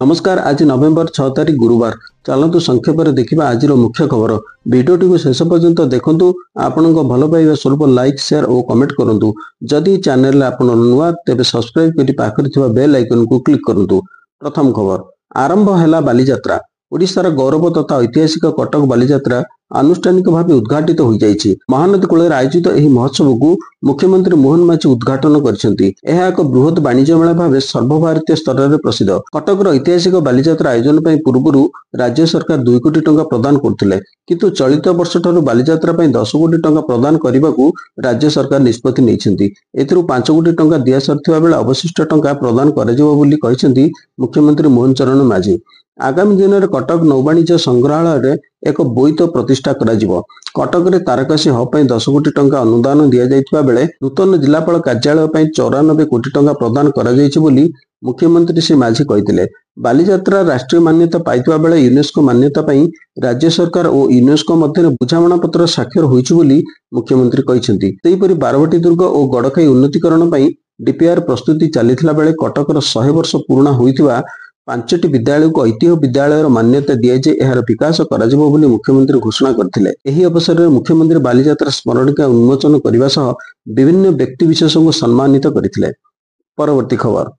नमस्कार। आज नवेम्बर 6 तारिख गुरुवार। चलतु संक्षेप देखा आज मुख्य खबर। भिडियोटी को शेष पर्यंत देखु। आपण भल पाइबा स्वरूप लाइक शेयर और कमेंट करूँ। जदि चैनल आप नुआ तेज सब्सक्राइब कर पाखरे बेल आइकन को क्लिक करूँ। प्रथम खबर आरंभ है बालीजात्रा। ओडिशार गौरव तथा ऐतिहासिक कटक बालीजात्रा आनुष्ठानिक भाव उद्घाटित हो जाइछि। महानदी कूल आयोजित यह महोत्सव को मुख्यमंत्री मोहन माझी उद्घाटन करछन्ती। यह एक बृहत वाणिज्य मेला भाव सर्वभारतीय स्तर में प्रसिद्ध। कटकर ऐतिहासिक बालीजात्रा आयोजन पूर्व राज्य सरकार 2 कोटी टंका प्रदान करथिले, किंतु चलित वर्ष ठारू बालीजात्रा 10 कोटी टंका प्रदान करने को राज्य सरकार निष्पत्ति नेइछन्ती। एथिरु 5 कोटी टंका दिया सरथिबा बेले अवशिष्ट टंका प्रदान कराजिबो बोली कहिसेंती मुख्यमंत्री मोहन चरण माझी। आगामी दिन में कटक नौवाणिज्य संग्रहालय एक बोईत प्रतिष्ठा कराजिबो। कटक रे तारकासी हब 10 कोटी टंका अनुदान दिया जाइथिबा बेले नूतन जिलापाल कार्यालय 94 कोटी टंका प्रदान करा जाइछि बोली मुख्यमंत्री श्री माझी कहिथिले। बालीजात्रा राष्ट्रीय मान्यता पाइथिबा बेले यूनेस्को मान्यता पई राज्य सरकार और यूनेस्को मध्य बुझामणा पत्र स्वाक्षर होइछि बोली मुख्यमंत्री कहिसेंती। सेहिपरि बारवाटी दुर्ग और गड़खाई उन्नतीकरण पई डीपीआर प्रस्तुति चलीथिला बेले कटकर 100 वर्ष पूर्ण होइथिबा 5टी विद्यालय को ऐतिह्य विद्यालय मान्यता दिए यार विकास कराजिबो बोली मुख्यमंत्री घोषणा करथिले। एही अवसर में मुख्यमंत्री बालीजात्रा स्मरणिका उन्मोचन करने सह विभिन्न व्यक्ति विशेष को सम्मानित करथिले। परवर्ती खबर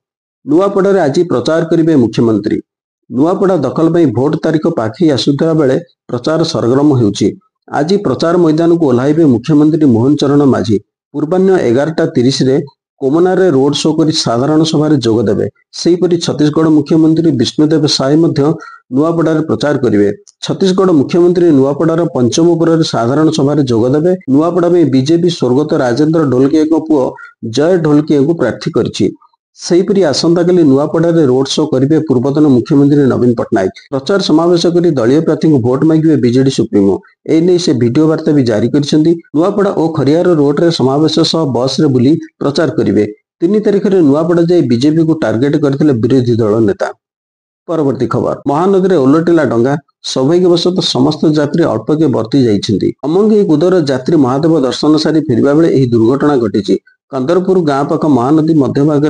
नुआपड़ा आज प्रचार करेंगे मुख्यमंत्री। नुआपड़ा दखल पर भोट तारीख पाखई आसुवा बेले प्रचार सरगरम होउछि। आज प्रचार मैदान को ओह्लाइबे मुख्यमंत्री मोहन चरण माझी। पूर्वाह्न 11:30 रे कोमनारे रोड शो कर साधारण सभा जोगदेवे। सेहीपरि छत्तीसगढ़ मुख्यमंत्री विष्णुदेव साय नुआपड़ा प्रचार करेंगे। छत्तीसगढ़ मुख्यमंत्री नुआपड़ार पंचमपुर साधारण सभा जोगदेवे। नुआपड़ा में बीजेपी स्वर्गत राजेंद्र ढोलकिया पुओ जय ढोलकिया को प्रार्थी करिछि। सेहीपरि आसंताकाली नुआपड़ा रोड शो करेंगे पूर्वतन मुख्यमंत्री नवीन पट्टनायक। प्रचार समावेश कर दलीय प्रार्थी को भोट मांगे बीजेडी सुप्रीमो। एने से वीडियो वार्ता भी जारी करछन्ती। नुआपड़ा और खरियार रोड रे समावेश सह बस रे बुली प्रचार करेंगे। 3 तारिख में नुआपड़ा जाए बीजेपी को टार्गेट करथिले विरोधी दल नेता। परवर्ती खबर महानदी में ओलटिला डंगा। सौभाग्यवशत समस्त यात्री अल्पके बर्ती जाइछन्ती। अमंगी कुदर यात्री महादेव दर्शन सारी फेरिबा बेले एही दुर्घटना घटिछि। कंदरपुर गाँ पाख महानदी मध्यभाग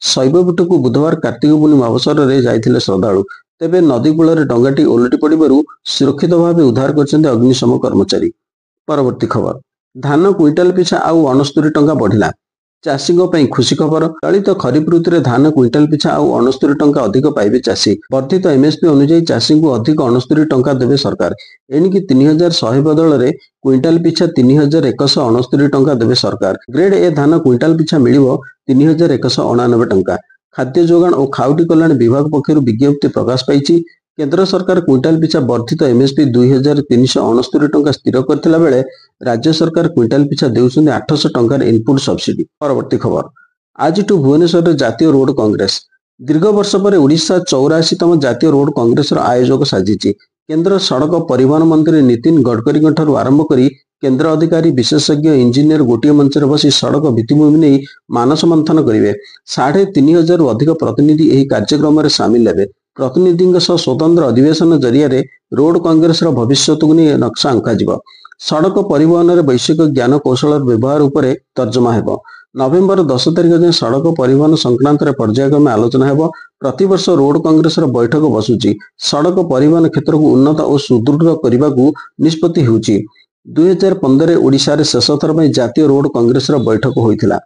शैवपीठ को बुधवार कार्तिक पूर्णिमा अवसर में जाइथिले श्रद्धालु। तेबे नदी कूल डंगाटी ओलटि पड़ू सुरक्षित भाव उद्धार करछन्ते अग्निशम कर्मचारी। परवर्ती खबर धान क्विंटाल पिछा आउ 69 टंका बढ़िला। चाषीों खुशी खबर। चलित खरीफ ऋतु में धान क्विंटाल पिछा आउ 69 टंका अधिक पाइबे चाषी। वर्धित एमएसपी अनुसार चाषी को अधिक 69 टंका देवे सरकार। एणिकी 3100 बदल में क्विंटाल पिछा 3169 टंका देवे सरकार। ग्रेड ए धान क्विंटाल पिछा मिलिबो 3199 टंका। खाद्य जोगाण और खाउटी कल्याण विभाग पक्षर विज्ञप्ति प्रकाश पाई। केंद्र सरकार क्विंटाल पिछा वर्धित एमएसपी 2369 टंका स्थिर करथिला बेले राज्य सरकार क्विंटाल पिछा देउछन्ते 800 टंकार इनपुट सब्सिडी। परवर्ती खबर आज भुवनेश्वर जातीय रोड कांग्रेस। दीर्घ वर्ष पर ओडिशा 84तम जातीय रोड कांग्रेस आयोजक साजिछि। केंद्र सड़क परिवहन मंत्री नितिन गडकरी ठारू आरंभ करी केंद्र अधिकारी विशेषज्ञ इंजीनियर गोटे मंच बसी सड़क भित्तिभूमि नहीं मानस मंथन करेंगे। 3500 अधिक प्रतिनिधि यह कार्यक्रम में सामिल हेबे। प्रतिनिधि स्वतंत्र अधिवेशन जरिया रोड कांग्रेस भविष्य को नहीं नक्शा अंका जिवो। सड़क परिवहन में वैश्विक ज्ञान कौशल व्यवहार उपर तर्जमा हेबो। नवेम्बर 10 तारिख जाए सड़क परिवहन संक्रांत पर्यायक्रमे आलोचना हेबो। प्रतिवर्ष रोड कांग्रेस बैठक बसुची। सड़क परिवहन क्षेत्र को उन्नत और सुदृढ़ करने को निष्पत्ति होउची। 2015 ओडिशा रे शेष थर पर जातीय रोड कांग्रेस बैठक होइथिला।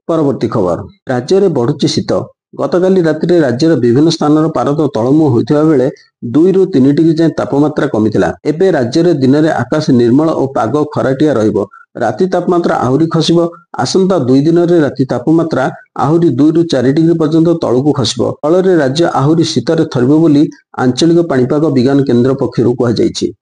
परवर्ती खबर राज्य में बढ़ुची शीत। गतकाली राति राज्यर विभिन्न स्थान पारद तलमुह होइथिबा बेले 2 ରୁ 3 डिग्री जाए तापमात्रा कमिथिला। एबे राज्य दिन में आकाश निर्मल और पाग खराटिया रहिबो। राति तापमात्रा आहुरी खसिबो। आसंता 2 दिन में राति तापमात्रा आहुरी 2 ରୁ 4 डिग्री पर्यंत तलकू खसिबो। फल राज्य आहुरी शीतर थरिबो बोली आंचलिक पाणीपाग विज्ञान केन्द्र पक्षरु कहुଯାଇଛି।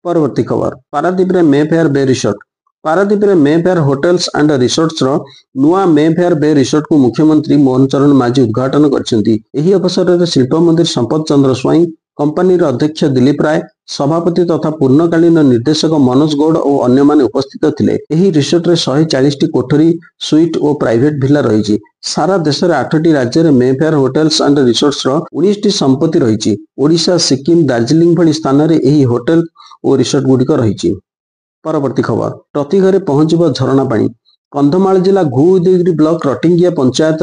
परवर्ती खबर पारादीप रे मेफेयर बे रिसोर्ट। पारादीप रे मेफेयर होटेल्स एंड रिसोर्ट्स नुआ मेफेयर बे रिसोर्ट को मुख्यमंत्री मोहन चरण माझी उद्घाटन करछन्ती। एही अवसर में शिल्प मंत्री संपत चंद्र स्वाई, कंपनी अध्यक्ष दिलीप राय, सभापति तथा पूर्णकालीन निर्देशक मनोज गौड़ और अन्य माने उपस्थित थिले। एही रिसोर्ट रे 140 कोठरी सुइट और प्राइवेट विला रही। सारा देश में 8टी राज्य में मेफेयर होटेल्स एंड रिसोर्ट्स 19टी संपत्ति रही। ओडिशा, सिक्किम, दार्जिलिंग भली स्थान में एही होटेल और रिसोर्ट गुड़िक रही। परवर्ती खबर प्रति घरे पहुंचब झरणा पानी। कंधमाल जिला घुउदगिरी ब्लॉक रटिंगिया पंचायत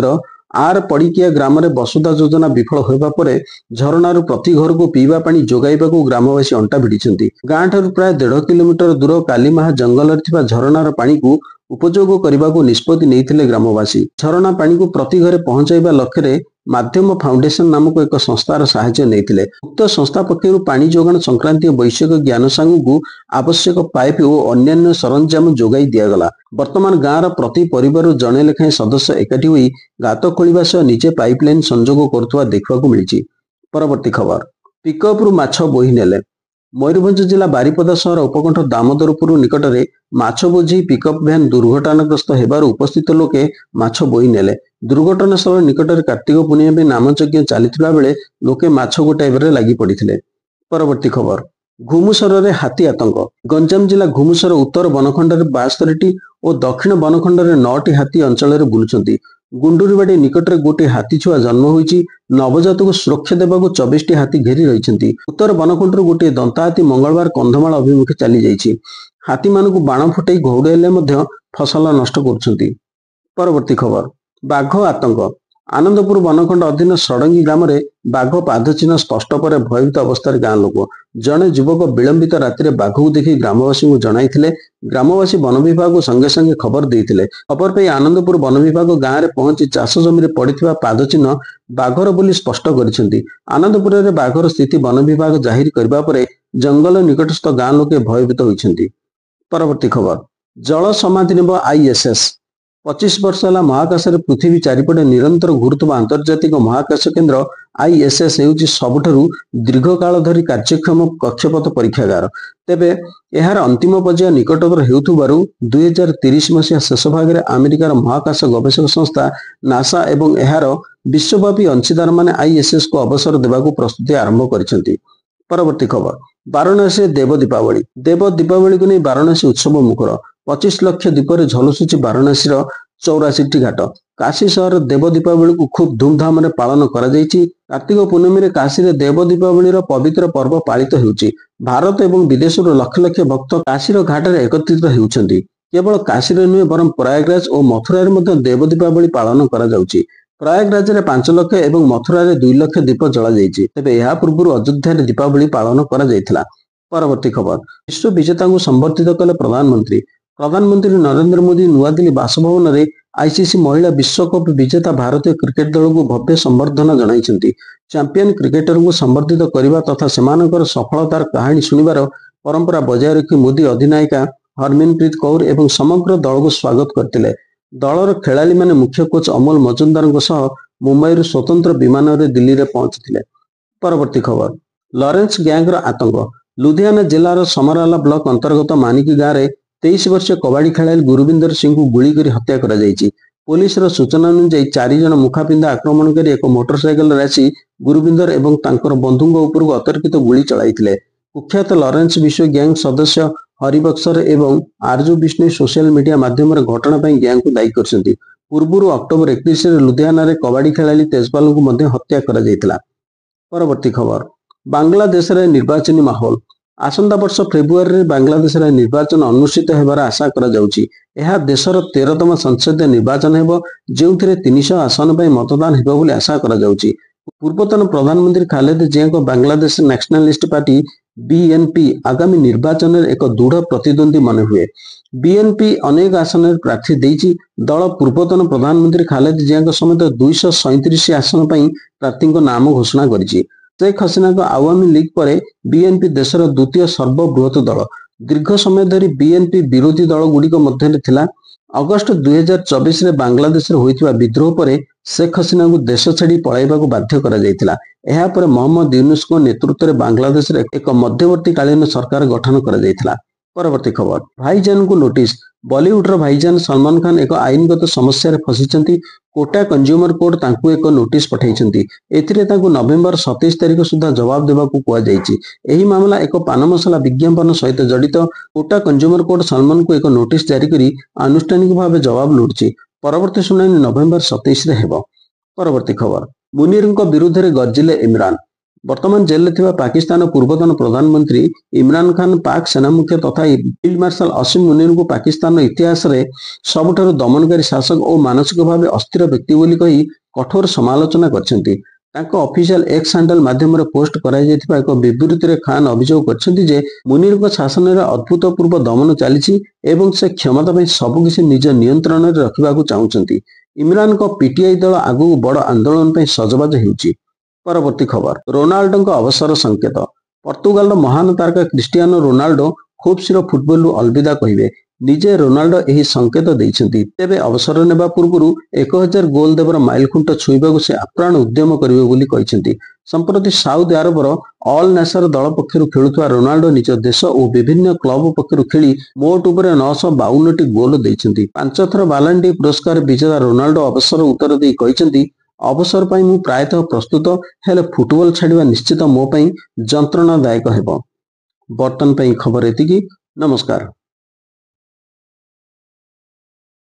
आर पड़िकिया ग्राम में वसुधा योजना विफल होगा पर झरणार प्रति घर को पीवा पानी जोगाइबाकू ग्रामवासी अंटा भिड़िछन्ति। गाँ ठारू प्राय 1.5 किलोमीटर दूर कालीमाहा जंगल झरणार पानी को उपयोग करने निष्पत्ति नहीं ग्रामवासी। झरणा पानी को प्रति घरे पहुंचाइबा लक्ष्य माध्यम फाउंडेशन नामक एक संस्थार साहाय्य नहीं। उक्त संस्था पक्षर पानी जोगाण संक्रांतीय वैषयिक ज्ञान सांगू को आवश्यक पाइप और अन्य सरंजाम जोगाई दिगला। वर्तमान गाँव प्रति परिवार जड़े लेखाएं सदस्य एकाठी होई गात खोलिबा सह निजे पाइपलाइन संजोग करुवा देखा मिली। परवर्ती खबर पिकअप रु माछ बोही नेले। मयूरभंज जिला बारिपदा सहर उपकंठ दामोदरपुर निकट में माछ बोझी पिकअप भ्यान दुर्घटनाग्रस्त हेबार उपस्थित लोके माछ बोही नेले। दुर्घटना स्थल निकट में कार्तिक पूर्णिमा में नामयज्ञ चलता बेले लोके माछ गोटाइबारे लगी पड़ते। परवर्ती खबर घुमुसर रे हाथी आतंक। गंजाम जिला घुमुसर उत्तर बनखंड में 72टी और दक्षिण बनखंड में 9टी हाथी अंचल में बुलुंट। गुंडुरीबाड़ी निकट में गोटे हाथी छुआ जन्म होइछि। नवजात को सुरक्षा देवाक 24टी हाथी घेरी रही। उत्तर बनखंड गोटे दंता हाथी मंगलवार कंधमाल अभिमुखे चली जाइछि। हाथी मानक बाण फुटाई घौड़ाइले फसल नष्ट कर। परवर्ती खबर बाघ आतंक। आनंदपुर बनखंड अधीन सड़ंगी ग्राम में बाघ पादचिन्ह स्पष्ट पर भयभीत अवस्था गाँ लोक जड़े युवक विलंबित राति बाघ को देखि ग्रामवासी को जणाइथिले। ग्रामवासी वन विभाग को संगे संगे खबर देते। खबर पे आनंदपुर वन विभाग गाँव में पहुंची चाष जमी पड़ता पादचिन्ह बाघर बोली स्पष्ट कर। आनंदपुर में बाघर स्थिति वन विभाग जाहिर करने पर जंगल निकटस्थ गाँ लोके भयभीत होइछन्ति। परवर्ती खबर जल समाधि नेब आईएसएस। 25 वर्ष है महाकाश पृथ्वी चारिपटे निरंतर घुरुवा आंतर्जातिक महाकाश केन्द्र आईएसएस हेउची सबुठारु दीर्घ काल धरी कार्यक्षम कक्षपथ परीक्षागार। तेबे यार अंतिम पर्याय निकटतर हेउथुबारु 2030 मसीहा शेष भाग में अमेरिकार महाकाश गवेषक संस्था नासा एवं यार विश्वव्यापी अंशीदार माने आईएसएस को अवसर देवाकू प्रस्तुति आरंभ करिसेंति। परवर्ती खबर वाराणसी देव दीपावली। देव दीपावली को नहीं वाराणसी उत्सव मुखर। 25 लाख दीपर झलसुची वाराणसी 84टी घाट। काशी सहर देव दीपावली को खूब धूमधाम रे पालन करा जायछि। कार्तिक पूर्णिमा काशी रे देव दीपावली पवित्र पर्व पालित हेउछि। भारत एवं विदेश लक्ष लक्ष भक्त काशी घाट रे एकत्रित हेउछन्ति। केवल काशी रे नुहे बरं प्रयागराज और मथुरा रे देव दीपावली पालन करा जाउछि। प्रयागराज में 5 लाख और मथुरा में 2 लाख दीप जला जाइछि। तेबे यह पूर्व अयोध्या रे दीपावली पालन करा जायथिला। परवर्ती खबर विश्व विजेता को संबर्धित कले प्रधानमंत्री। प्रधानमंत्री नरेंद्र मोदी नुआदिल्ली बासभवन में आईसीसी महिला विश्वकप विजेता भारतीय क्रिकेट दल को भव्य संबर्धना जणाइछन्ति। चैंपियन क्रिकेटर को संबर्धित करने तथा सेमानकर सफलतार कहानी शुणिबार परंपरा बजाय रखी मोदी अधिनायिका हरमनप्रीत कौर एवं समग्र दल को स्वागत करते। दलर खेलाड़ी माने मुख्य कोच अमोल मजुमदार मुंबई स्वतंत्र विमान में दिल्ली में पहुंची। परवर्ती खबर लॉरेंस गैंग आतंक। लुधियाना जिलार समराला ब्लॉक अंतर्गत मानिकी गाँव में 23 वर्षीय कबाड़ी खेलाड़ी गुरुविंदर सिंह को गुली कर हत्या कर। पुलिस सूचना अनुसार 4 जन मुखापिंधा आक्रमणकारी एक मोटरसाइकेल आसी गुरुविंदर एवं तांकर बंधुओं उपर अतर्कित गुली चलाइथिले। कुख्यात लॉरेंस विश्व गैंग सदस्य हरिबक्सर एवं आरजू विष्णु सोशल मीडिया माध्यम घटना गैंग को दायी करछन्ति। पूर्व अक्टोबर 31 लुधियाना रे कबाड़ी खेलाड़ी तेजपाल को हत्या करा जायतिला। परवर्ती खबर बांग्लादेश रे निर्वाचनी माहौल। आसंता वर्ष फेब्रुआरी रे बांग्लादेश रे निर्वाचन अनुष्ठित हेबार आशा करा जाउछि। यह देशर 13तम संसदीय निर्वाचन हेबो जेउथिरे 300 आसन पर मतदान हेबो बोली आशा करा जाउछि। पूर्वतन प्रधानमंत्री खालेद जिया को बांग्लादेश नेशनलिस्ट पार्टी बीएनपी आगामी निर्वाचन में एक दृढ़ प्रतिद्वंदी मन हुए। बीएनपी अनेक आसन प्रार्थी देइछि। दल पूर्वतन प्रधानमंत्री खालेद जिया समेत 237 आसन पर प्रार्थी नाम घोषणा करिछि। शेख हसीना को आवामी लीग पर बीएनपी देशर द्वितीय सर्वबृहत दल। दीर्घ समय धरी बीएनपी विरोधी दल गुड़िक मध्य थिला। अगस्त 2024 रे बांग्लादेश रे होइतिबा विद्रोह पर शेख हसीना को देश छाड़ी पलाइबा को बाध्य करा जायतिला। एहा पर मोहम्मद यूनुस को नेतृत्व में बांग्लादेश रे एक मध्यवर्तीकालीन सरकार गठन करा जायतिला। परवर्ती खबर भाईजान को नोटिस। बॉलीवुड भाईजान सलमान खान एक आईनगत समस्या फसीचंती। कोटा कंज्यूमर कोर्ट तांकु एक नोटिस पठाइछंती। एथिरे तांकु नवेम्बर 27 तारिख सुधा जवाब देबाकू कुआ जायछि। एही मामला एक पान मसला विज्ञापन सहित जड़ित। कोटा कंज्यूमर कोर्ट सलमान को एक नोटिस जारी करी आनुष्ठानिक भाव जवाब लोड़छि। परवर्ती शुणानी नवेम्बर 27 रे हेबो। परवर्ती खबर मुनीर विरुद्ध रे गर्जिले इमरान। ବର୍ତ୍ତମାନ ଜେଲରେ ଥିବା ପାକିସ୍ତାନ ପୂର୍ବତନ ପ୍ରଧାନମନ୍ତ୍ରୀ ଇମ୍ରାନ ଖାନ ପାକ୍ ସେନାମୁଖ୍ୟ ତଥା ଫିଲ୍ଡ ମାର୍ଶାଲ ଅସିମ ମୁନିରଙ୍କୁ ପାକିସ୍ତାନର ଇତିହାସରେ ସବୁଠାରୁ ଦମନକାରୀ ଶାସକ ଓ ମାନସିକ ଭାବେ ଅସ୍ଥିର ବ୍ୟକ୍ତି ବୋଲି କହି କଠୋର ସମାଲୋଚନା କରିଛନ୍ତି। ତାଙ୍କ ଅଫିସିଆଲ ଏକ୍ସ ହ୍ୟାଣ୍ଡେଲ ମାଧ୍ୟମରେ ପୋଷ୍ଟ କରାଯାଇଥିବା ଏକ ବିବୃତିରେ ଖାନ ଅଭିଯୋଗ କରିଛନ୍ତି ଯେ ମୁନିରଙ୍କ ଶାସନରେ ଅଭୂତପୂର୍ବ ଦମନ ଚାଲିଛି ଏବଂ ସେ କ୍ଷମତା ପାଇଁ ସବୁକିଛି ନିଜ ନିୟନ୍ତ୍ରଣରେ ରଖିବାକୁ ଚାହୁଁଛନ୍ତି। ଇମ୍ରାନଙ୍କ ପିଟିଆଇ ଦଳ ଆଗକୁ ବଡ଼ ଆନ୍ଦୋଳନ ପାଇଁ ସଜବାଜ ହେଉଛି। ପରବର୍ତ୍ତୀ ଖବର, ରୋନାଲ୍ଡୋଙ୍କ ଅବସର ସଂକେତ। ପର୍ତ୍ତୁଗାଲର ମହାନ ତାରକା କ୍ରିଷ୍ଟିଆନୋ ରୋନାଲ୍ଡୋ ଖୁବ୍ ଶୀଘ୍ର ଫୁଟବଲରୁ ଅଲବିଦା କହିବେ। ନିଜେ ରୋନାଲ୍ଡୋ ଏହି ସଂକେତ ଦେଇଛନ୍ତି। ତେବେ ଅବସର ନେବା ପୂର୍ବରୁ 1000 ଗୋଲ ଦେବାର ମାଇଲଖୁଣ୍ଟ ଛୁଇଁବାକୁ ସେ ଆପ୍ରାଣ ଉଦ୍ୟମ କରିବେ ବୋଲି କହିଛନ୍ତି। ସମ୍ପ୍ରତି ସାଉଦି ଆରବର ଅଲ ନାସର ଦଳ ପକ୍ଷରୁ ଖେଳୁଥିବା ରୋନାଲ୍ଡୋ ନିଜ ଦେଶ ଓ ବିଭିନ୍ନ କ୍ଲବ ପକ୍ଷରୁ ଖେଳି ମୋଟ ଉପରେ 952ଟି ଗୋଲ ଦେଇଛନ୍ତି। 5 ଥର ବାଲାଣ୍ଡି ପୁରସ୍କାର ବିଜେତା ରୋନାଲ୍ଡୋ ଅବସର ଉତ୍ତର ଦେଇ କହିଛନ୍ତି, ଅବସର ପାଇଁ ମୁଁ ପ୍ରାୟତଃ ପ୍ରସ୍ତୁତ, ହେଲେ ଫୁଟବଲ ଛାଡ଼ିବା ନିଶ୍ଚିତ ମୋ ପାଇଁ ଯନ୍ତ୍ରଣାଦାୟକ ହେବ। ବର୍ତ୍ତମାନ ପାଇଁ ଖବର ଏତିକି। ନମସ୍କାର।